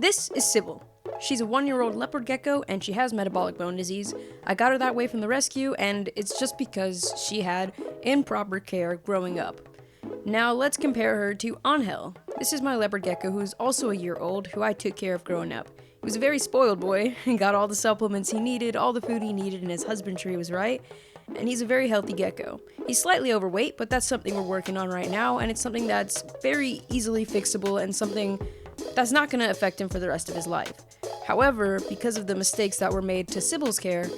This is Sybil. She's a 1-year-old leopard gecko and she has metabolic bone disease. I got her that way from the rescue and it's just because she had improper care growing up. Now let's compare her to Ángel. This is my leopard gecko who's also a year old, who I took care of growing up. He was a very spoiled boy and got all the supplements he needed, all the food he needed, and his husbandry was right. And he's a very healthy gecko. He's slightly overweight, but that's something we're working on right now, and it's something that's very easily fixable and something that's not going to affect him for the rest of his life. However, because of the mistakes that were made to Sybil's care,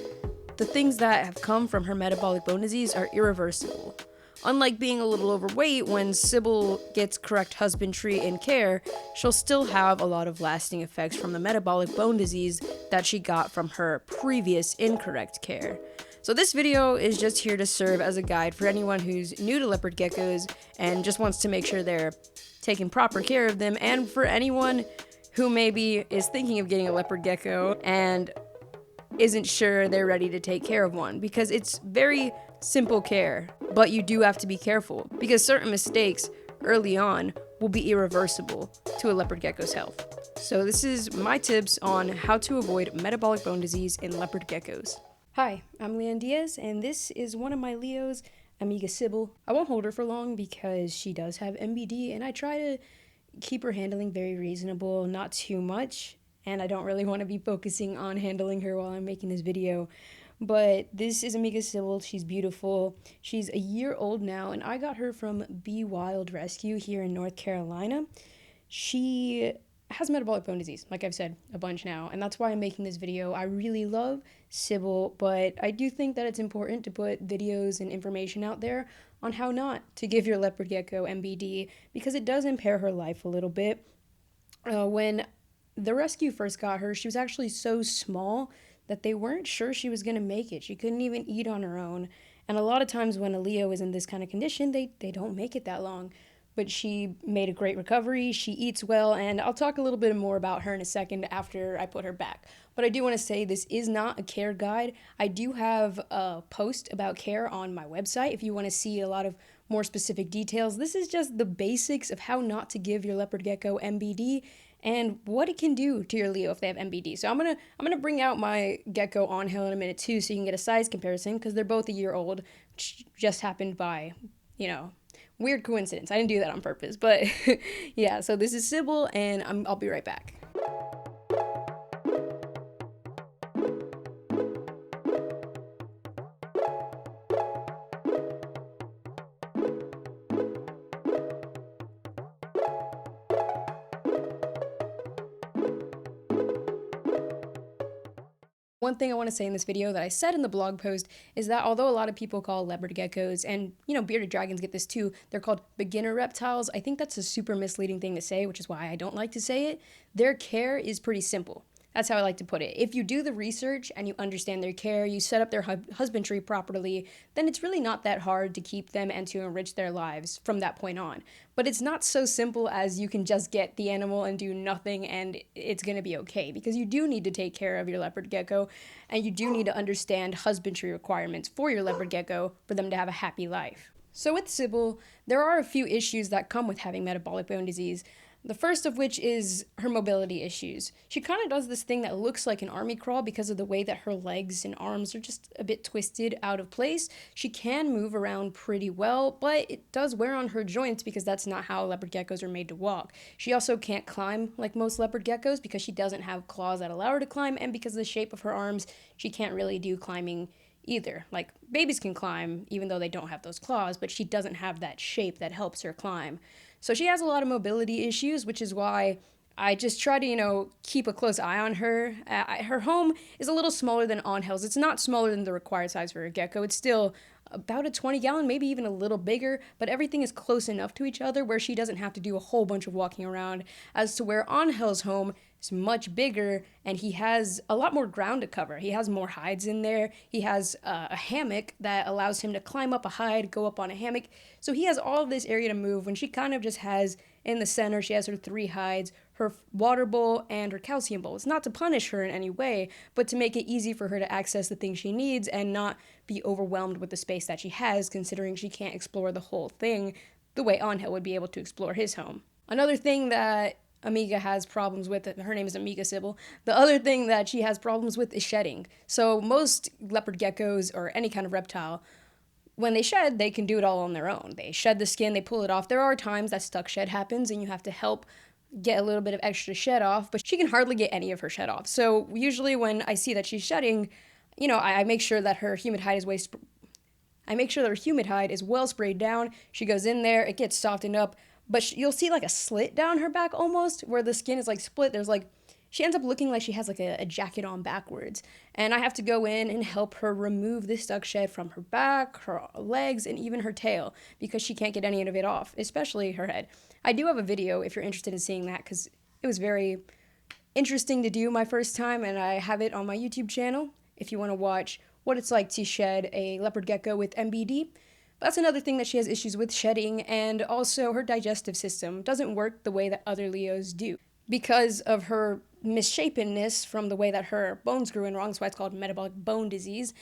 the things that have come from her metabolic bone disease are irreversible. Unlike being a little overweight, when Sybil gets correct husbandry and care, she'll still have a lot of lasting effects from the metabolic bone disease that she got from her previous incorrect care. So this video is just here to serve as a guide for anyone who's new to leopard geckos and just wants to make sure they're taking proper care of them, and for anyone who maybe is thinking of getting a leopard gecko and isn't sure they're ready to take care of one, because it's very simple care, but you do have to be careful because certain mistakes early on will be irreversible to a leopard gecko's health. So this is my tips on how to avoid metabolic bone disease in leopard geckos. Hi, I'm Leeann, and this is one of my Leos, Amiga Sybil. I won't hold her for long because she does have MBD, and I try to keep her handling very reasonable, not too much, and I don't really want to be focusing on handling her while I'm making this video. But this is Amiga Sybil. She's beautiful. She's a year old now, and I got her from Be Wild Rescue here in North Carolina. She has metabolic bone disease, like I've said a bunch now, and that's why I'm making this video. I really love Sybil, but I do think that it's important to put videos and information out there on how not to give your leopard gecko MBD, because it does impair her life a little bit. When the rescue first got her, she was actually so small that they weren't sure she was going to make it. She couldn't even eat on her own, and a lot of times when a Leo is in this kind of condition, they don't make it that long. But she made a great recovery, she eats well, and I'll talk a little bit more about her in a second after I put her back. But I do want to say this is not a care guide. I do have a post about care on my website if you want to see a lot of more specific details. This is just the basics of how not to give your leopard gecko MBD and what it can do to your Leo if they have MBD. So I'm gonna bring out my gecko Ángel in a minute too, so you can get a size comparison, because they're both a year old, which just happened by, weird coincidence. I didn't do that on purpose, but yeah, so this is Sybil, and I'll be right back. One thing I want to say in this video that I said in the blog post is that although a lot of people call leopard geckos, and bearded dragons get this too, they're called beginner reptiles, I think that's a super misleading thing to say, which is why I don't like to say it. Their care is pretty simple. That's how I like to put it. If you do the research and you understand their care, you set up their husbandry properly, then it's really not that hard to keep them and to enrich their lives from that point on. But it's not so simple as you can just get the animal and do nothing and it's going to be okay, because you do need to take care of your leopard gecko, and you do need to understand husbandry requirements for your leopard gecko for them to have a happy life. So with Sybil, there are a few issues that come with having metabolic bone disease. The first of which is her mobility issues. She kind of does this thing that looks like an army crawl because of the way that her legs and arms are just a bit twisted out of place. She can move around pretty well, but it does wear on her joints because that's not how leopard geckos are made to walk. She also can't climb like most leopard geckos because she doesn't have claws that allow her to climb, and because of the shape of her arms, she can't really do climbing either. Like, babies can climb even though they don't have those claws, but she doesn't have that shape that helps her climb. So she has a lot of mobility issues, which is why I just try to, keep a close eye on her. Her home is a little smaller than Ángel's. It's not smaller than the required size for a gecko. It's still about a 20-gallon, maybe even a little bigger, but everything is close enough to each other where she doesn't have to do a whole bunch of walking around, as to where Ángel's home is much bigger and he has a lot more ground to cover. He has more hides in there. He has a hammock that allows him to climb up a hide, go up on a hammock. So he has all of this area to move, when she kind of just has in the center, she has her 3 hides, her water bowl, and her calcium bowl. It's not to punish her in any way, but to make it easy for her to access the things she needs and not be overwhelmed with the space that she has, considering she can't explore the whole thing the way Ángel would be able to explore his home. Another thing that Amiga has problems with, her name is Amiga Sybil. The other thing that she has problems with is shedding. So most leopard geckos or any kind of reptile, when they shed, they can do it all on their own. They shed the skin, they pull it off. There are times that stuck shed happens and you have to help get a little bit of extra shed off, but she can hardly get any of her shed off. So usually when I see that she's shedding, I make sure that her humid hide is well sprayed down. She goes in there, it gets softened up, but you'll see like a slit down her back almost, where the skin is like split. She ends up looking like she has like a jacket on backwards. And I have to go in and help her remove the stuck shed from her back, her legs, and even her tail, because she can't get any of it off, especially her head. I do have a video if you're interested in seeing that, because it was very interesting to do my first time, and I have it on my YouTube channel if you want to watch what it's like to shed a leopard gecko with MBD. That's another thing that she has issues with, shedding, and also her digestive system doesn't work the way that other Leos do. Because of her misshapenness from the way that her bones grew in wrong, that's why it's called metabolic bone disease,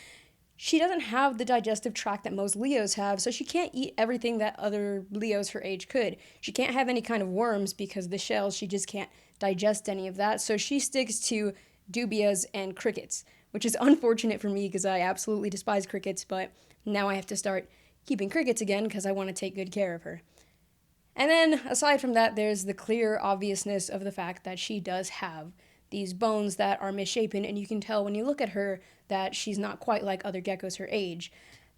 she doesn't have the digestive tract that most Leos have, so she can't eat everything that other Leos her age could. She can't have any kind of worms because the shells, she just can't digest any of that, so she sticks to dubias and crickets, which is unfortunate for me because I absolutely despise crickets, but now I have to start keeping crickets again because I want to take good care of her. And then, aside from that, there's the clear obviousness of the fact that she does have these bones that are misshapen, and you can tell when you look at her that she's not quite like other geckos her age.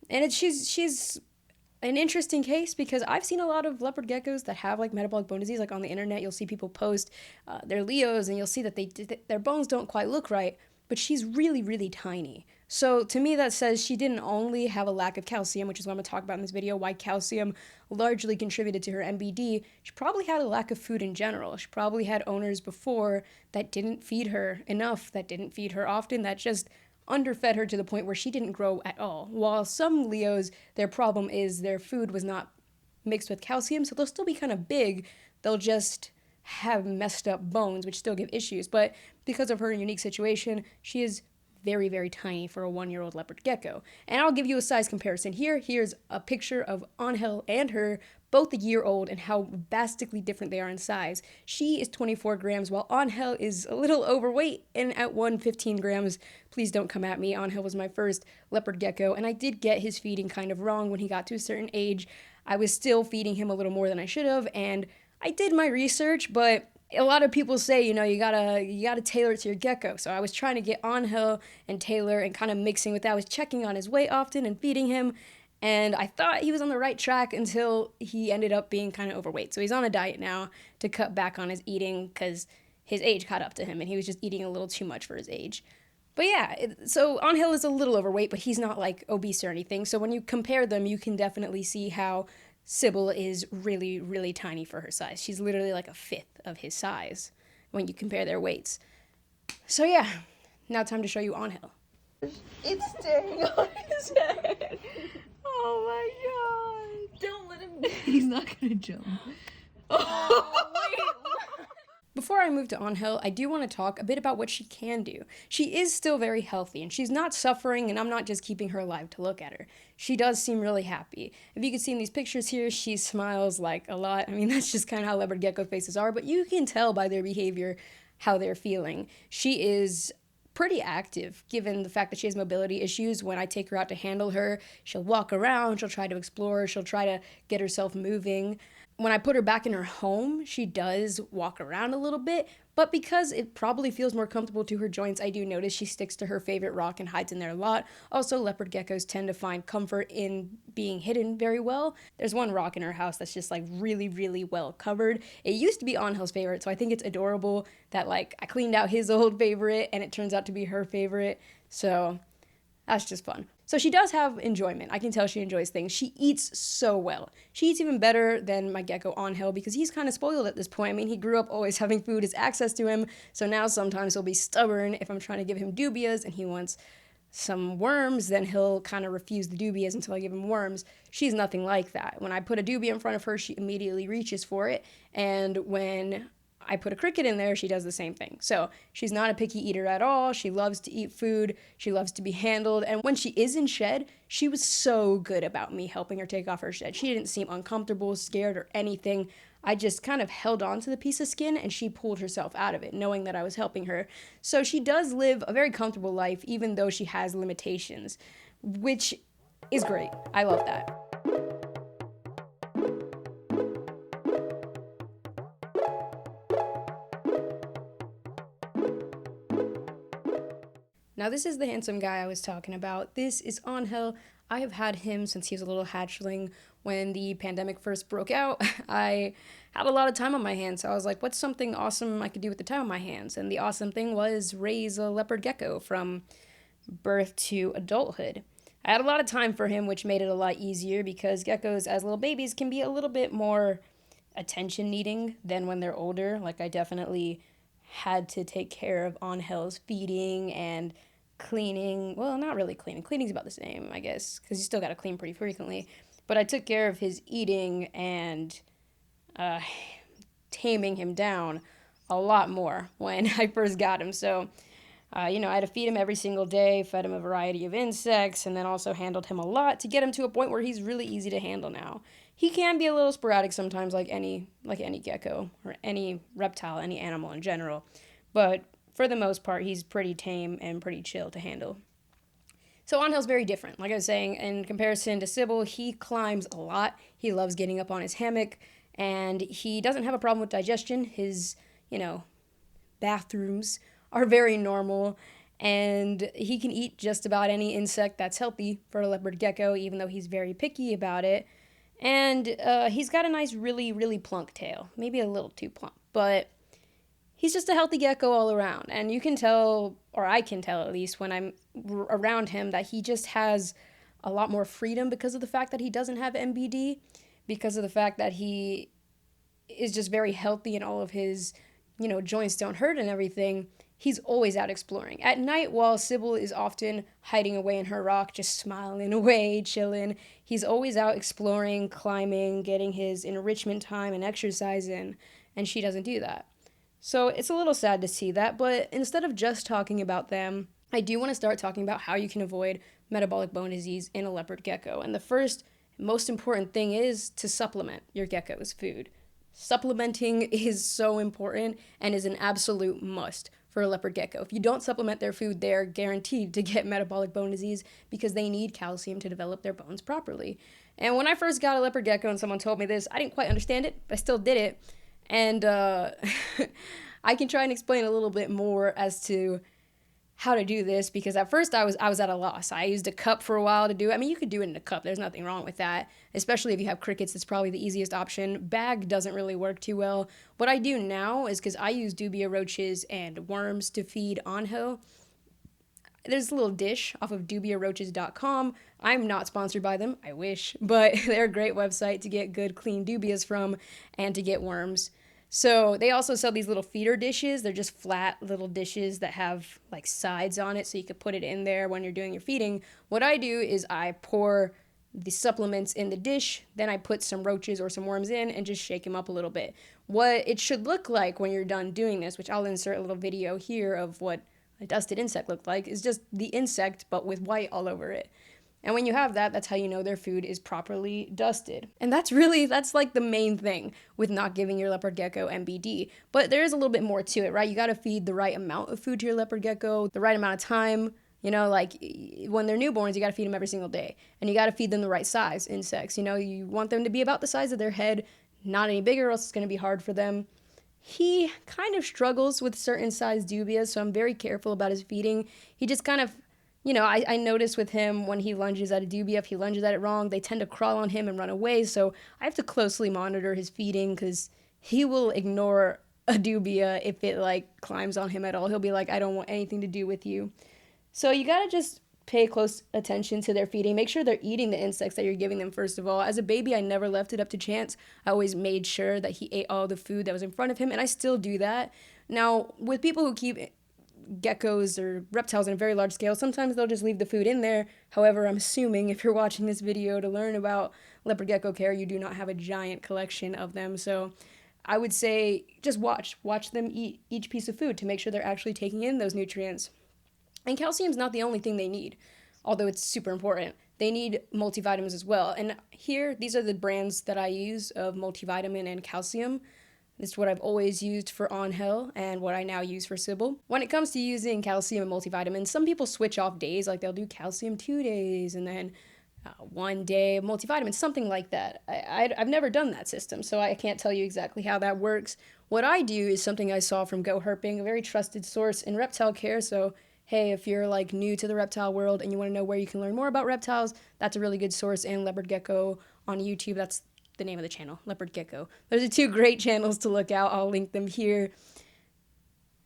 And she's an interesting case because I've seen a lot of leopard geckos that have like metabolic bone disease. Like on the internet, you'll see people post their Leos, and you'll see that their bones don't quite look right, but she's really, really tiny. So to me, that says she didn't only have a lack of calcium, which is what I'm going to talk about in this video, why calcium largely contributed to her MBD. She probably had a lack of food in general. She probably had owners before that didn't feed her enough, that didn't feed her often, that just underfed her to the point where she didn't grow at all. While some Leos, their problem is their food was not mixed with calcium, so they'll still be kind of big. They'll just have messed up bones, which still give issues. But because of her unique situation, she is very, very tiny for a 1-year-old leopard gecko. And I'll give you a size comparison here. Here's a picture of Ángel and her, both a year old, and how drastically different they are in size. She is 24 grams, while Ángel is a little overweight and at 115 grams. Please don't come at me. Ángel was my first leopard gecko, and I did get his feeding kind of wrong when he got to a certain age. I was still feeding him a little more than I should have, and I did my research, but a lot of people say, you gotta tailor it to your gecko. So I was trying to get Ángel and tailor and kind of mixing with that. I was checking on his weight often and feeding him, and I thought he was on the right track until he ended up being kind of overweight. So he's on a diet now to cut back on his eating because his age caught up to him and he was just eating a little too much for his age. But yeah, so Ángel is a little overweight, but he's not like obese or anything. So when you compare them, you can definitely see how Sybil is really, really tiny for her size. She's literally like a fifth of his size when you compare their weights. So yeah, now time to show you Ángel. It's staying on his head. Oh my god. Don't let him. He's not gonna jump. Oh, wait. Before I move to Ángel, I do want to talk a bit about what she can do. She is still very healthy, and she's not suffering, and I'm not just keeping her alive to look at her. She does seem really happy. If you can see in these pictures here, she smiles like a lot. I mean, that's just kind of how leopard gecko faces are, but you can tell by their behavior how they're feeling. She is pretty active, given the fact that she has mobility issues. When I take her out to handle her, she'll walk around, she'll try to explore, she'll try to get herself moving. When I put her back in her home, she does walk around a little bit, but because it probably feels more comfortable to her joints, I do notice she sticks to her favorite rock and hides in there a lot. Also, leopard geckos tend to find comfort in being hidden very well. There's one rock in her house that's just like really, really well covered. It used to be Angel's favorite, so I think it's adorable that like I cleaned out his old favorite and it turns out to be her favorite. So that's just fun. So she does have enjoyment. I can tell she enjoys things. She eats so well. She eats even better than my gecko Ángel because he's kind of spoiled at this point. I mean, he grew up always having food as access to him, so now sometimes he'll be stubborn if I'm trying to give him dubias and he wants some worms, then he'll kind of refuse the dubias until I give him worms. She's nothing like that. When I put a dubia in front of her, she immediately reaches for it, and when I put a cricket in there, she does the same thing. So she's not a picky eater at all. She loves to eat food. She loves to be handled. And when she is in shed, she was so good about me helping her take off her shed. She didn't seem uncomfortable, scared, or anything. I just kind of held on to the piece of skin and she pulled herself out of it, knowing that I was helping her. So she does live a very comfortable life, even though she has limitations, which is great. I love that. Now, this is the handsome guy I was talking about. This is Ángel. I have had him since he was a little hatchling. When the pandemic first broke out, I had a lot of time on my hands, so I was like, what's something awesome I could do with the time on my hands? And the awesome thing was raise a leopard gecko from birth to adulthood. I had a lot of time for him, which made it a lot easier because geckos as little babies can be a little bit more attention needing than when they're older. Like, I definitely had to take care of Angel's feeding and cleaning. Well, not really cleaning. Cleaning's about the same, I guess, because you still got to clean pretty frequently. But I took care of his eating and taming him down a lot more when I first got him. So, I had to feed him every single day, fed him a variety of insects, and then also handled him a lot to get him to a point where he's really easy to handle now. He can be a little sporadic sometimes, like any gecko or any reptile, any animal in general. But for the most part, he's pretty tame and pretty chill to handle. So Angel's very different. Like I was saying, in comparison to Sybil, he climbs a lot. He loves getting up on his hammock, and he doesn't have a problem with digestion. His, bathrooms are very normal, and he can eat just about any insect that's healthy for a leopard gecko, even though he's very picky about it. And he's got a nice, really, really plunk tail. Maybe a little too plump, but he's just a healthy gecko all around. And you can tell, or I can tell at least, when I'm around him that he just has a lot more freedom because of the fact that he doesn't have MBD, because of the fact that he is just very healthy and all of his, joints don't hurt and everything. He's always out exploring. At night, while Sybil is often hiding away in her rock, just smiling away, chilling, he's always out exploring, climbing, getting his enrichment time and exercise in, and she doesn't do that. So it's a little sad to see that, but instead of just talking about them, I do want to start talking about how you can avoid metabolic bone disease in a leopard gecko. And the first, most important thing is to supplement your gecko's food. Supplementing is so important and is an absolute must for a leopard gecko. If you don't supplement their food, they're guaranteed to get metabolic bone disease because they need calcium to develop their bones properly. And when I first got a leopard gecko and someone told me this, I didn't quite understand it, but I still did it. And I can try and explain a little bit more as to how to do this, because at first I was at a loss. I used a cup for a while to do it. I mean, you could do it in a cup. There's nothing wrong with that, especially if you have crickets. It's probably the easiest option. Bag doesn't really work too well. What I do now is, because I use dubia roaches and worms to feed Ángel, there's a little dish off of dubiaroaches.com. I'm not sponsored by them. I wish, but they're a great website to get good, clean dubias from and to get worms. So they also sell these little feeder dishes. They're just flat little dishes that have like sides on it, so you could put it in there when you're doing your feeding. What I do is I pour the supplements in the dish, then I put some roaches or some worms in and just shake them up a little bit. What it should look like when you're done doing this, which I'll insert a little video here of what a dusted insect looked like, is just the insect but with white all over it. And when you have that, that's how you know their food is properly dusted. And that's like the main thing with not giving your leopard gecko MBD. But there is a little bit more to it, right? You got to feed the right amount of food to your leopard gecko, the right amount of time. Like when they're newborns, you got to feed them every single day. And you got to feed them the right size insects. You want them to be about the size of their head, not any bigger, or else it's going to be hard for them. He kind of struggles with certain size dubias, so I'm very careful about his feeding. He just kind of, I notice with him when he lunges at a dubia, if he lunges at it wrong, they tend to crawl on him and run away. So I have to closely monitor his feeding because he will ignore a dubia if it climbs on him at all. He'll be like, I don't want anything to do with you. So you got to just pay close attention to their feeding. Make sure they're eating the insects that you're giving them, first of all. As a baby, I never left it up to chance. I always made sure that he ate all the food that was in front of him, and I still do that. Now, with people who keep geckos or reptiles on a very large scale, sometimes they'll just leave the food in there. However, I'm assuming if you're watching this video to learn about leopard gecko care, you do not have a giant collection of them. So I would say just watch them eat each piece of food to make sure they're actually taking in those nutrients. And calcium's not the only thing they need, although it's super important. they need multivitamins as well. And here, these are the brands that I use of multivitamin and calcium. This is what I've always used for Ángel and what I now use for Sybil. When it comes to using calcium and multivitamins, some people switch off days, like they'll do calcium 2 days and then 1 day of multivitamins, something like that. I've never done that system, so I can't tell you exactly how that works. What I do is something I saw from Go Herping, a very trusted source in reptile care, so hey, if you're like new to the reptile world and you want to know where you can learn more about reptiles, that's a really good source. And Leopard Gecko on YouTube, that's the name of the channel, Leopard Gecko. Those are 2 great channels to look out. I'll link them here.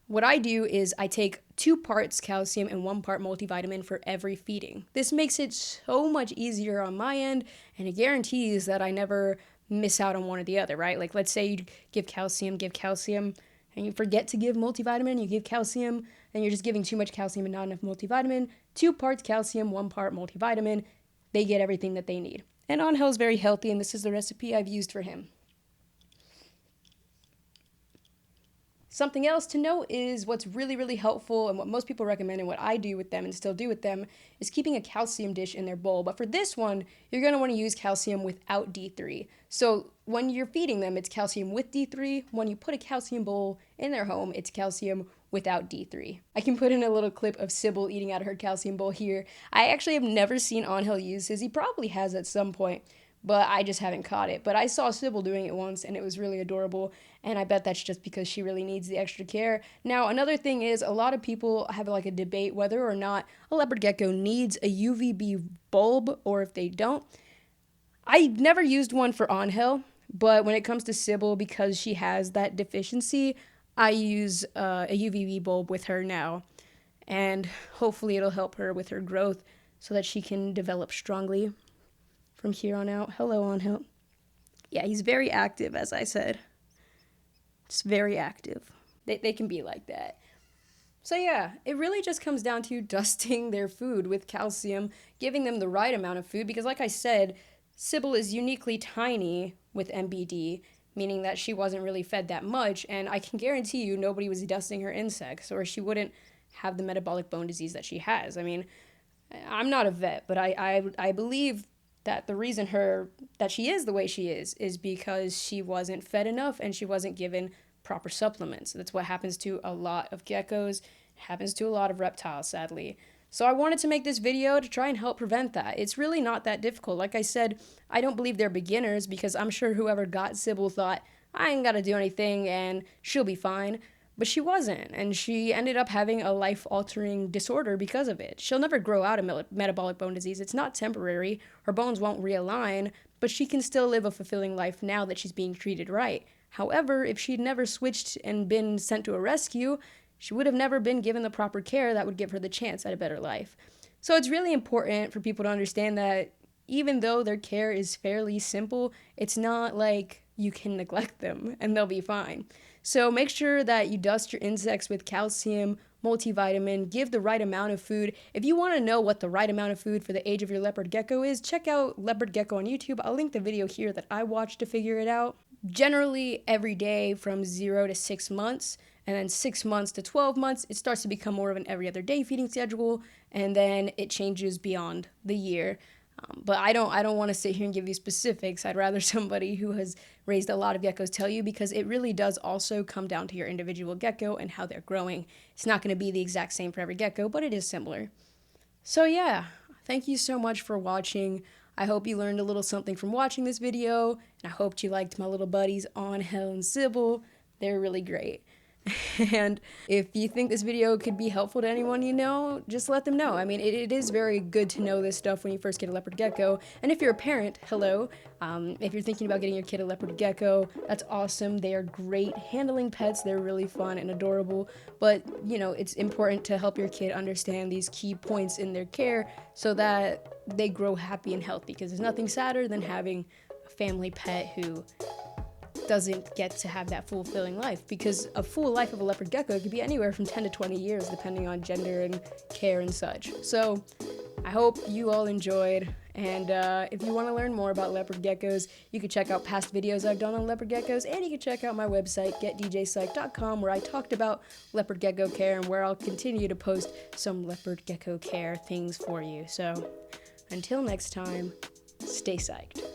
What I do is I take 2 parts calcium and 1 part multivitamin for every feeding. This makes it so much easier on my end, and it guarantees that I never miss out on one or the other, right? Like, let's say you give calcium, and you forget to give multivitamin, you give calcium, and you're just giving too much calcium and not enough multivitamin. 2 parts calcium, 1 part multivitamin. They get everything that they need. And Ángel is very healthy, and this is the recipe I've used for him. Something else to note is what's really, really helpful and what most people recommend and what I do with them and still do with them is keeping a calcium dish in their bowl. But for this one, you're going to want to use calcium without D3. So when you're feeding them, it's calcium with D3. When you put a calcium bowl in their home, it's calcium without D3. I can put in a little clip of Sybil eating out of her calcium bowl here. I actually have never seen Ángel use his. He probably has at some point, but I just haven't caught it. But I saw Sybil doing it once, and it was really adorable, and I bet that's just because she really needs the extra care. Now, another thing is a lot of people have like a debate whether or not a leopard gecko needs a UVB bulb, or if they don't. I've never used one for Ángel, but when it comes to Sybil, because she has that deficiency, I use a UVB bulb with her now, and hopefully it'll help her with her growth so that she can develop strongly from here on out. Hello, Ángel. Yeah, he's very active, as I said. It's very active. They can be like that. So yeah, it really just comes down to dusting their food with calcium, giving them the right amount of food, because like I said, Sybil is uniquely tiny with MBD, meaning that she wasn't really fed that much, and I can guarantee you nobody was dusting her insects, or she wouldn't have the metabolic bone disease that she has. I mean, I'm not a vet, but I believe that the reason that she is the way she is because she wasn't fed enough and she wasn't given proper supplements. That's what happens to a lot of geckos, happens to a lot of reptiles, sadly. So I wanted to make this video to try and help prevent that. It's really not that difficult. Like I said, I don't believe they're beginners, because I'm sure whoever got Sybil thought, I ain't gotta do anything and she'll be fine. But she wasn't, and she ended up having a life-altering disorder because of it. She'll never grow out of metabolic bone disease. It's not temporary. Her bones won't realign, but she can still live a fulfilling life now that she's being treated right. However, if she'd never switched and been sent to a rescue, she would have never been given the proper care that would give her the chance at a better life. So it's really important for people to understand that even though their care is fairly simple, it's not like you can neglect them and they'll be fine. So make sure that you dust your insects with calcium, multivitamin, give the right amount of food. If you want to know what the right amount of food for the age of your leopard gecko is, check out Leopard Gecko on YouTube. I'll link the video here that I watched to figure it out. Generally, every day from 0 to 6 months, and then 6 months to 12 months, it starts to become more of an every other day feeding schedule, and then it changes beyond the year. But I don't want to sit here and give you specifics. I'd rather somebody who has raised a lot of geckos tell you, because it really does also come down to your individual gecko and how they're growing. It's not going to be the exact same for every gecko, but it is similar. So yeah, thank you so much for watching. I hope you learned a little something from watching this video, and I hope you liked my little buddies Ángel and Sybil. They're really great. And if you think this video could be helpful to anyone you know, just let them know. I mean, it is very good to know this stuff when you first get a leopard gecko. And if you're a parent, hello. If you're thinking about getting your kid a leopard gecko, that's awesome. They are great handling pets. They're really fun and adorable. But, you know, it's important to help your kid understand these key points in their care so that they grow happy and healthy. Because there's nothing sadder than having a family pet who doesn't get to have that fulfilling life, because a full life of a leopard gecko could be anywhere from 10 to 20 years depending on gender and care and such. So I hope you all enjoyed, and if you want to learn more about leopard geckos, you can check out past videos I've done on leopard geckos, and you can check out my website getdjpsyched.com, where I talked about leopard gecko care and where I'll continue to post some leopard gecko care things for you. So Until next time, stay psyched.